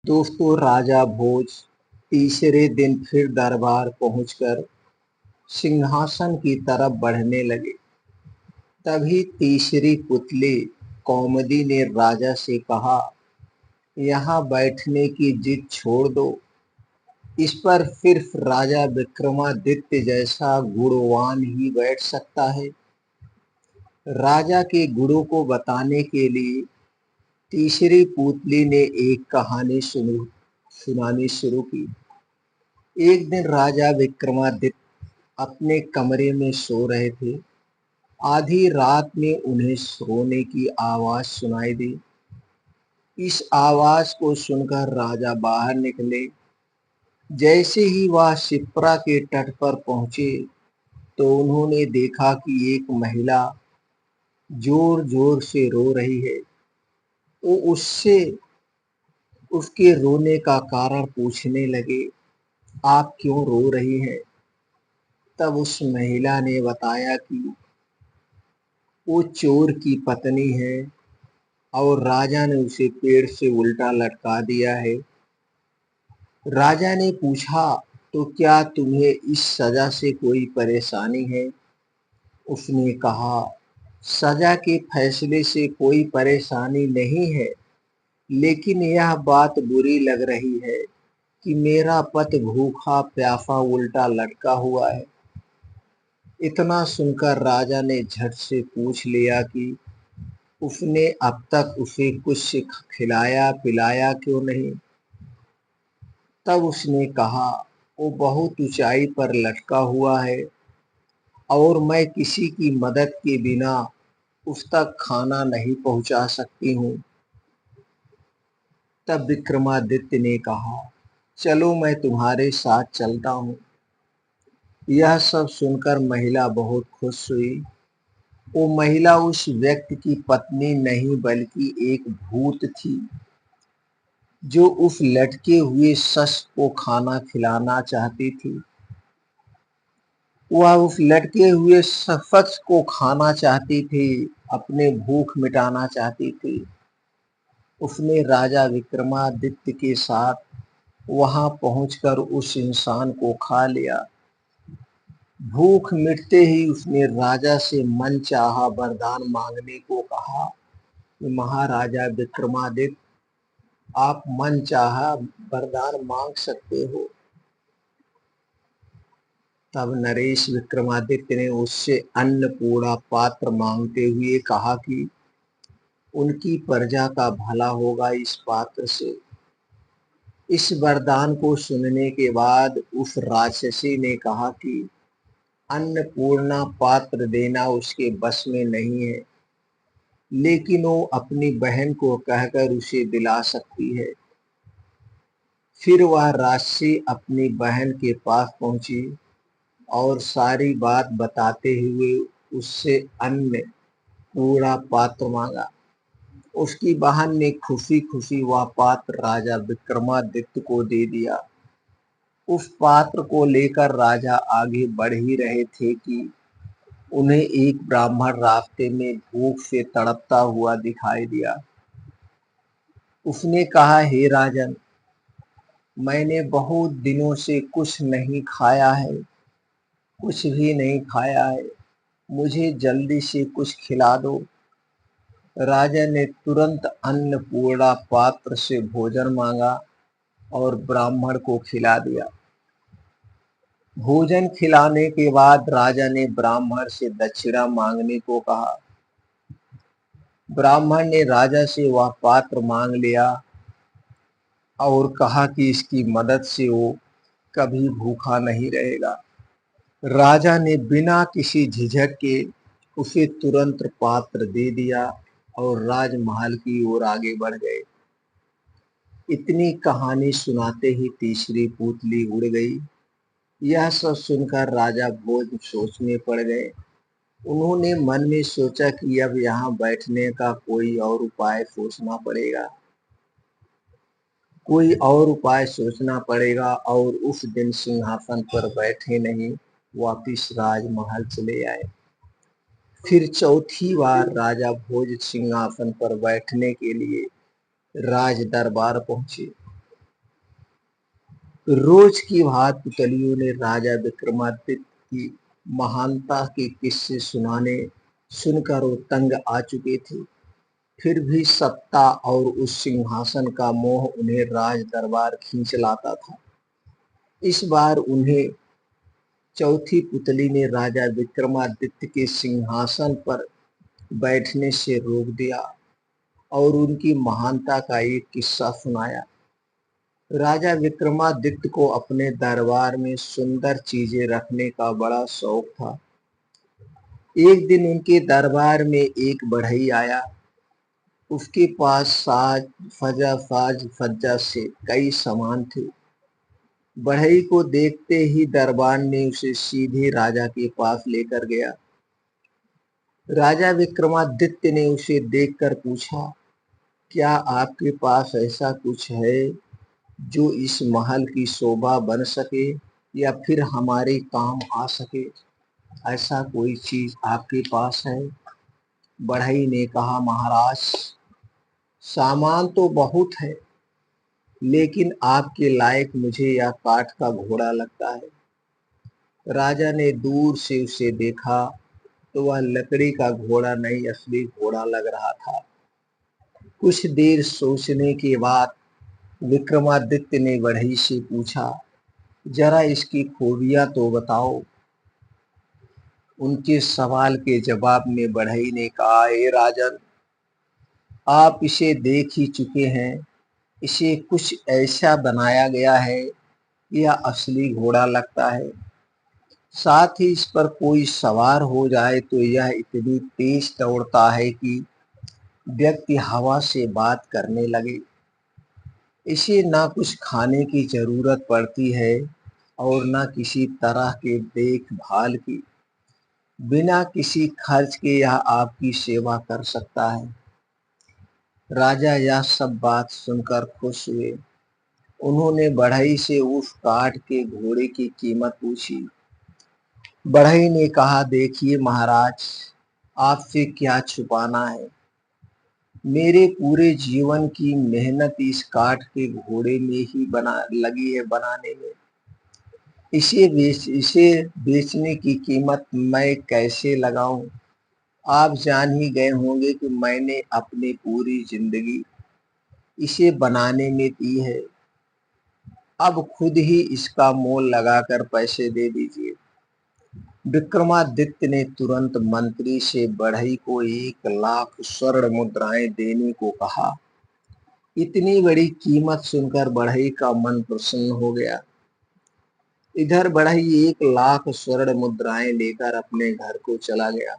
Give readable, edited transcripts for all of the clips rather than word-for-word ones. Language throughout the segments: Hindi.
दोस्तों, राजा भोज तीसरे दिन फिर दरबार पहुंचकर सिंहासन की तरफ बढ़ने लगे। तभी तीसरी पुतली कौमुदी ने राजा से कहा, यहाँ बैठने की जिद छोड़ दो। इस पर सिर्फ राजा विक्रमादित्य जैसा गुणवान ही बैठ सकता है। राजा के गुणों को बताने के लिए तीसरी पुतली ने एक कहानी सुनानी शुरू की। एक दिन राजा विक्रमादित्य अपने कमरे में सो रहे थे। आधी रात में उन्हें सोने की आवाज सुनाई दी। इस आवाज को सुनकर राजा बाहर निकले। जैसे ही वह शिप्रा के तट पर पहुंचे तो उन्होंने देखा कि एक महिला जोर जोर से रो रही है। वो उससे उसके रोने का कारण पूछने लगे, आप क्यों रो रही हैं? तब उस महिला ने बताया कि वो चोर की पत्नी है और राजा ने उसे पेड़ से उल्टा लटका दिया है। राजा ने पूछा, तो क्या तुम्हें इस सजा से कोई परेशानी है? उसने कहा, सजा के फैसले से कोई परेशानी नहीं है, लेकिन यह बात बुरी लग रही है कि मेरा पति भूखा प्यासा उल्टा लटका हुआ है। इतना सुनकर राजा ने झट से पूछ लिया कि उसने अब तक उसे कुछ खिलाया पिलाया क्यों नहीं? तब उसने कहा, वो बहुत ऊंचाई पर लटका हुआ है और मैं किसी की मदद के बिना उस तक खाना नहीं पहुंचा सकती हूँ। तब विक्रमादित्य ने कहा, चलो मैं तुम्हारे साथ चलता हूँ। यह सब सुनकर महिला बहुत खुश हुई। वो महिला उस व्यक्ति की पत्नी नहीं बल्कि एक भूत थी, जो उस लटके हुए शख्स को खाना खिलाना चाहती थी। वह उस लटके हुए शख्स को खाना चाहती थी, अपने भूख मिटाना चाहती थी। उसने राजा विक्रमादित्य के साथ वहां पहुंचकर उस इंसान को खा लिया। भूख मिटते ही उसने राजा से मनचाहा वरदान मांगने को कहा। महाराजा विक्रमादित्य, आप मनचाहा वरदान मांग सकते हो। तब नरेश विक्रमादित्य ने उससे अन्नपूर्णा पात्र मांगते हुए कहा कि उनकी प्रजा का भला होगा इस पात्र से। इस वरदान को सुनने के बाद उस राक्षसी ने कहा कि अन्नपूर्णा पात्र देना उसके बस में नहीं है, लेकिन वो अपनी बहन को कहकर उसे दिला सकती है। फिर वह राक्षसी अपनी बहन के पास पहुंची और सारी बात बताते हुए उससे अन्न पूरा पात्र मांगा। उसकी बहन ने खुशी खुशी वह पात्र राजा विक्रमादित्य को दे दिया। उस पात्र को लेकर राजा आगे बढ़ ही रहे थे कि उन्हें एक ब्राह्मण रास्ते में भूख से तड़पता हुआ दिखाई दिया। उसने कहा, हे राजन, मैंने बहुत दिनों से कुछ नहीं खाया है, कुछ भी नहीं खाया है, मुझे जल्दी से कुछ खिला दो। राजा ने तुरंत अन्नपूर्णा पात्र से भोजन मांगा और ब्राह्मण को खिला दिया। भोजन खिलाने के बाद राजा ने ब्राह्मण से दक्षिणा मांगने को कहा। ब्राह्मण ने राजा से वह पात्र मांग लिया और कहा कि इसकी मदद से वो कभी भूखा नहीं रहेगा। राजा ने बिना किसी झिझक के उसे तुरंत पात्र दे दिया और राजमहल की ओर आगे बढ़ गए। इतनी कहानी सुनाते ही तीसरी पुतली उड़ गई। यह सब सुनकर राजा भोज सोच में पड़ गए। उन्होंने मन में सोचा कि अब यहाँ बैठने का कोई और उपाय सोचना पड़ेगा, और उस दिन सिंहासन पर बैठे नहीं, वापिस राजमहल चले आए। फिर चौथी बार राजा भोज सिंहासन पर बैठने के लिए राज दरबार पहुंचे। रोज की भांति पुतलियों ने राजा विक्रमादित्य की महानता के किस्से सुनकर वो तंग आ चुके थे। फिर भी सत्ता और उस सिंहासन का मोह उन्हें राज दरबार खींच लाता था। इस बार उन्हें चौथी पुतली ने राजा विक्रमादित्य के सिंहासन पर बैठने से रोक दिया और उनकी महानता का एक किस्सा सुनाया। राजा विक्रमादित्य को अपने दरबार में सुंदर चीजें रखने का बड़ा शौक था। एक दिन उनके दरबार में एक बढ़ई आया। उसके पास साज फज्जा से कई सामान थे। बढ़ई को देखते ही दरबार ने उसे सीधे राजा के पास लेकर गया। राजा विक्रमादित्य ने उसे देखकर पूछा, क्या आपके पास ऐसा कुछ है जो इस महल की शोभा बन सके या फिर हमारे काम आ सके? ऐसा कोई चीज आपके पास है? बढ़ई ने कहा, महाराज, सामान तो बहुत है, लेकिन आपके लायक मुझे यह काठ का घोड़ा लगता है। राजा ने दूर से उसे देखा तो वह लकड़ी का घोड़ा नहीं, असली घोड़ा लग रहा था। कुछ देर सोचने के बाद विक्रमादित्य ने बढ़ई से पूछा, जरा इसकी खूबियां तो बताओ। उनके सवाल के जवाब में बढ़ई ने कहा, हे राजन, आप इसे देख ही चुके हैं। इसे कुछ ऐसा बनाया गया है कि यह असली घोड़ा लगता है। साथ ही इस पर कोई सवार हो जाए तो यह इतनी तेज दौड़ता है कि व्यक्ति हवा से बात करने लगे। इसे ना कुछ खाने की जरूरत पड़ती है और ना किसी तरह के देखभाल की। बिना किसी खर्च के यह आपकी सेवा कर सकता है। राजा यह सब बात सुनकर खुश हुए। उन्होंने बढ़ई से उस काठ के घोड़े की कीमत पूछी। बढ़ई ने कहा, देखिए महाराज, आपसे क्या छुपाना है। मेरे पूरे जीवन की मेहनत इस काठ के घोड़े में ही लगी है बनाने में। इसे बेचने की कीमत मैं कैसे लगाऊं? आप जान ही गए होंगे कि मैंने अपनी पूरी जिंदगी इसे बनाने में दी है। अब खुद ही इसका मोल लगाकर पैसे दे दीजिए। विक्रमादित्य ने तुरंत मंत्री से बढ़ई को 1,00,000 स्वर्ण मुद्राएं देने को कहा। इतनी बड़ी कीमत सुनकर बढ़ई का मन प्रसन्न हो गया। इधर बढ़ई 1,00,000 स्वर्ण मुद्राएं लेकर अपने घर को चला गया।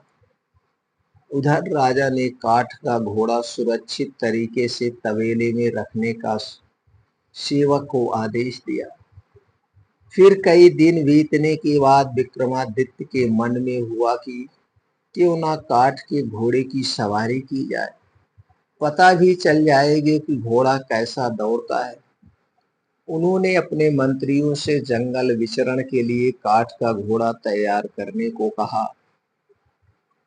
उधर राजा ने काठ का घोड़ा सुरक्षित तरीके से तबेले में रखने का सेवक को आदेश दिया। फिर कई दिन बीतने के बाद विक्रमादित्य के मन में हुआ कि क्यों ना काठ के घोड़े की सवारी की जाए। पता भी चल जाएगी कि घोड़ा कैसा दौड़ता है। उन्होंने अपने मंत्रियों से जंगल विचरण के लिए काठ का घोड़ा तैयार करने को कहा।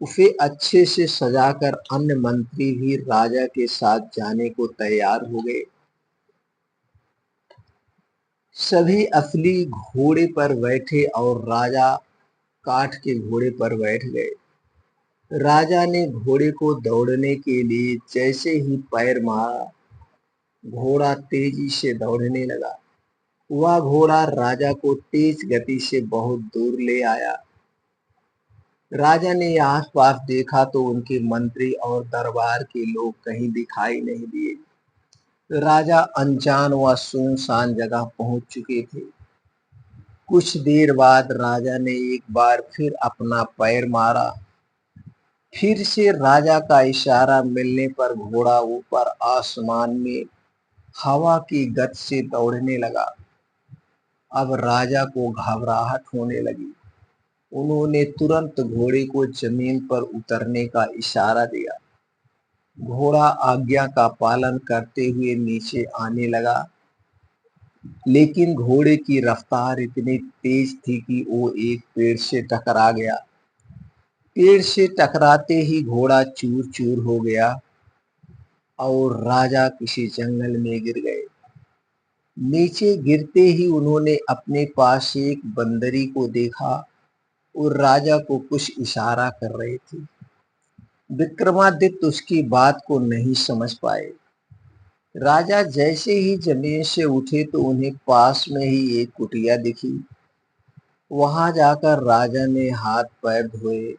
उसे अच्छे से सजाकर अन्य मंत्री भी राजा के साथ जाने को तैयार हो गए। सभी असली घोड़े पर बैठे और राजा काठ के घोड़े पर बैठ गए। राजा ने घोड़े को दौड़ने के लिए जैसे ही पैर मारा, घोड़ा तेजी से दौड़ने लगा। वह घोड़ा राजा को तेज गति से बहुत दूर ले आया। राजा ने आसपास देखा तो उनके मंत्री और दरबार के लोग कहीं दिखाई नहीं दिए। राजा अनजान व सुनसान जगह पहुंच चुके थे। कुछ देर बाद राजा ने एक बार फिर अपना पैर मारा। फिर से राजा का इशारा मिलने पर घोड़ा ऊपर आसमान में हवा की गति से दौड़ने लगा। अब राजा को घबराहट होने लगी। उन्होंने तुरंत घोड़े को जमीन पर उतरने का इशारा दिया। घोड़ा आज्ञा का पालन करते हुए नीचे आने लगा, लेकिन घोड़े की रफ्तार इतनी तेज थी कि वो एक पेड़ से टकरा गया। पेड़ से टकराते ही घोड़ा चूर चूर हो गया और राजा किसी जंगल में गिर गए। नीचे गिरते ही उन्होंने अपने पास एक बंदरी को देखा और राजा को कुछ इशारा कर रहे थे। विक्रमादित्य उसकी बात को नहीं समझ पाए। राजा जैसे ही जमीन से उठे तो उन्हें पास में ही एक कुटिया दिखी। वहां जाकर राजा ने हाथ पैर धोए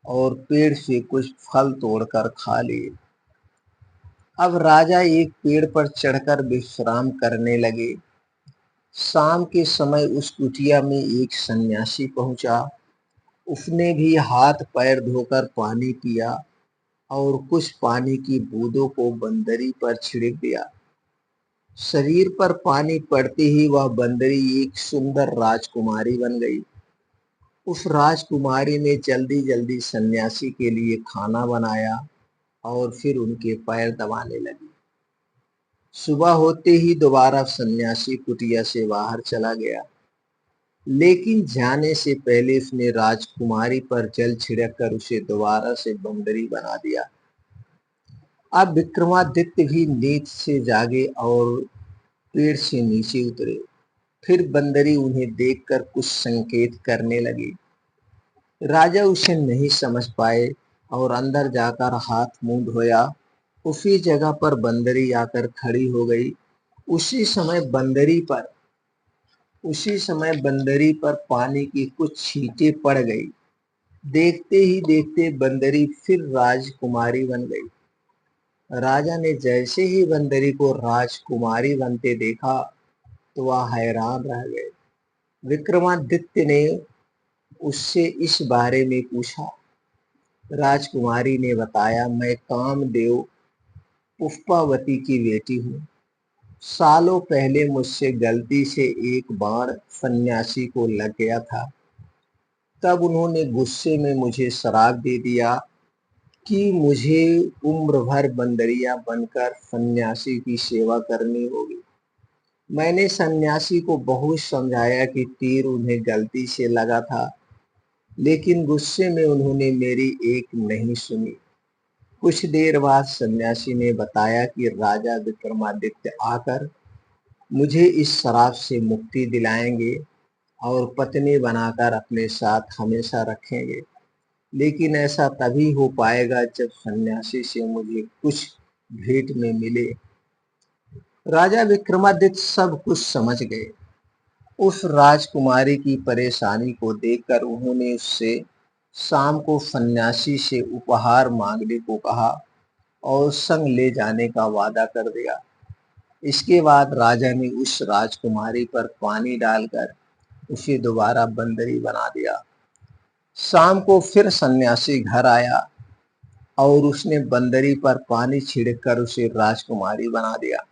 और पेड़ से कुछ फल तोड़कर खा लिए। अब राजा एक पेड़ पर चढ़कर विश्राम करने लगे। शाम के समय उस कुटिया में एक सन्यासी पहुंचा। उसने भी हाथ पैर धोकर पानी पिया और कुछ पानी की बूंदों को बंदरी पर छिड़क दिया। शरीर पर पानी पड़ते ही वह बंदरी एक सुंदर राजकुमारी बन गई। उस राजकुमारी ने जल्दी जल्दी सन्यासी के लिए खाना बनाया और फिर उनके पैर दबाने लगी। सुबह होते ही दोबारा सन्यासी कुटिया से बाहर चला गया, लेकिन जाने से पहले उसने राजकुमारी पर जल छिड़क कर उसे दोबारा से बंदरी बना दिया। अब विक्रमादित्य भी नींद से जागे और पेड़ से नीचे उतरे। फिर बंदरी उन्हें देखकर कुछ संकेत करने लगी। राजा उसे नहीं समझ पाए और अंदर जाकर हाथ मुंह धोया। उसी जगह पर बंदरी आकर खड़ी हो गई। उसी समय बंदरी पर पानी की कुछ छींटे पड़ गई। देखते ही देखते बंदरी फिर राजकुमारी बन गई। राजा ने जैसे ही बंदरी को राजकुमारी बनते देखा तो वह हैरान रह गए। विक्रमादित्य ने उससे इस बारे में पूछा। राजकुमारी ने बताया, मैं कामदेव पुष्पावती की बेटी हूँ। सालों पहले मुझसे गलती से एक बाण सन्यासी को लग गया था। तब उन्होंने गुस्से में मुझे श्राप दे दिया कि मुझे उम्र भर बंदरिया बनकर सन्यासी की सेवा करनी होगी। मैंने सन्यासी को बहुत समझाया कि तीर उन्हें गलती से लगा था, लेकिन गुस्से में उन्होंने मेरी एक नहीं सुनी। कुछ देर बाद सन्यासी ने बताया कि राजा विक्रमादित्य आकर मुझे इस श्राप से मुक्ति दिलाएंगे और पत्नी बनाकर अपने साथ हमेशा रखेंगे, लेकिन ऐसा तभी हो पाएगा जब सन्यासी से मुझे कुछ भेंट में मिले। राजा विक्रमादित्य सब कुछ समझ गए। उस राजकुमारी की परेशानी को देखकर उन्होंने उससे शाम को सन्यासी से उपहार मांगने को कहा और संग ले जाने का वादा कर दिया। इसके बाद राजा ने उस राजकुमारी पर पानी डालकर उसे दोबारा बंदरी बना दिया। शाम को फिर सन्यासी घर आया और उसने बंदरी पर पानी छिड़ककर उसे राजकुमारी बना दिया।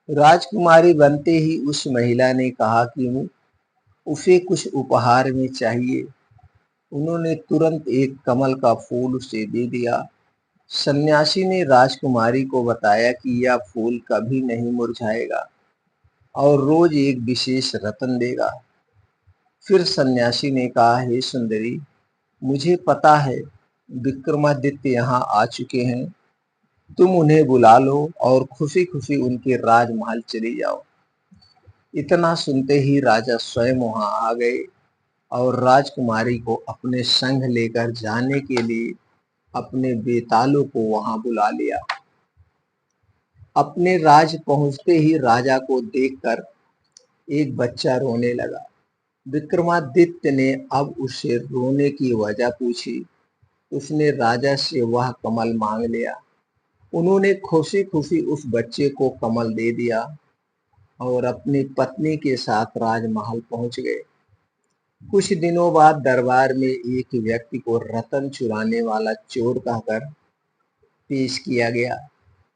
राजकुमारी बनते ही उस महिला ने कहा कि उसे कुछ उपहार में चाहिए। उन्होंने तुरंत एक कमल का फूल उसे दे दिया। सन्यासी ने राजकुमारी को बताया कि यह फूल कभी नहीं मुरझाएगा और रोज एक विशेष रत्न देगा। फिर सन्यासी ने कहा, हे सुंदरी, मुझे पता है विक्रमादित्य यहाँ आ चुके हैं। तुम उन्हें बुला लो और खुशी खुशी उनके राजमहल चली जाओ। इतना सुनते ही राजा स्वयं वहां आ गए और राजकुमारी को अपने संग लेकर जाने के लिए अपने बेतालों को वहां बुला लिया। अपने राज पहुंचते ही राजा को देखकर एक बच्चा रोने लगा। विक्रमादित्य ने अब उससे रोने की वजह पूछी। उसने राजा से वह कमल मांग लिया। उन्होंने खुशी खुशी उस बच्चे को कमल दे दिया और अपनी पत्नी के साथ राजमहल पहुंच गए। कुछ दिनों बाद दरबार में एक व्यक्ति को रतन चुराने वाला चोर कहकर पेश किया गया।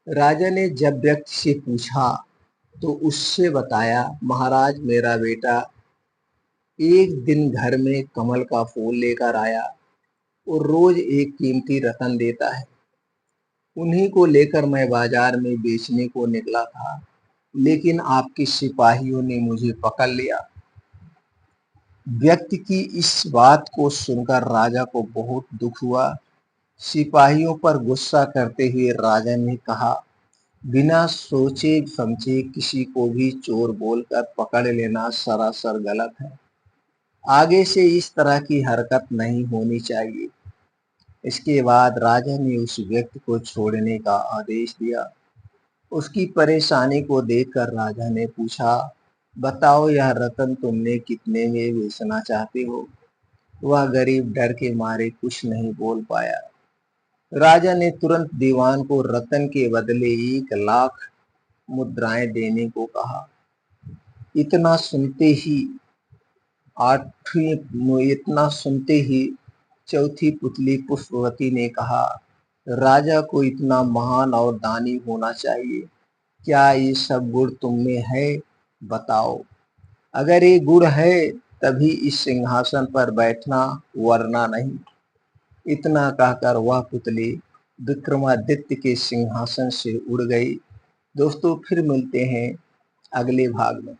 राजा ने जब व्यक्ति से पूछा तो उससे बताया, महाराज, मेरा बेटा एक दिन घर में कमल का फूल लेकर आया और रोज एक कीमती रतन देता है। उन्हीं को लेकर मैं बाजार में बेचने को निकला था, लेकिन आपके सिपाहियों ने मुझे पकड़ लिया। व्यक्ति की इस बात को सुनकर राजा को बहुत दुख हुआ। सिपाहियों पर गुस्सा करते हुए राजा ने कहा, बिना सोचे समझे किसी को भी चोर बोलकर पकड़ लेना सरासर गलत है। आगे से इस तरह की हरकत नहीं होनी चाहिए। इसके बाद राजा ने उस व्यक्ति को छोड़ने का आदेश दिया। उसकी परेशानी को देखकर राजा ने पूछा, बताओ यह रतन तुमने कितने में बेचना चाहते हो? वह गरीब डर के मारे कुछ नहीं बोल पाया। राजा ने तुरंत दीवान को रतन के बदले 1 लाख मुद्राएं देने को कहा। इतना सुनते ही इतना सुनते ही चौथी पुतली पुष्पवती ने कहा, राजा को इतना महान और दानी होना चाहिए। क्या ये सब गुण तुम में है? बताओ। अगर ये गुण है तभी इस सिंहासन पर बैठना, वरना नहीं। इतना कहकर वह पुतली विक्रमादित्य के सिंहासन से उड़ गई। दोस्तों, फिर मिलते हैं अगले भाग में।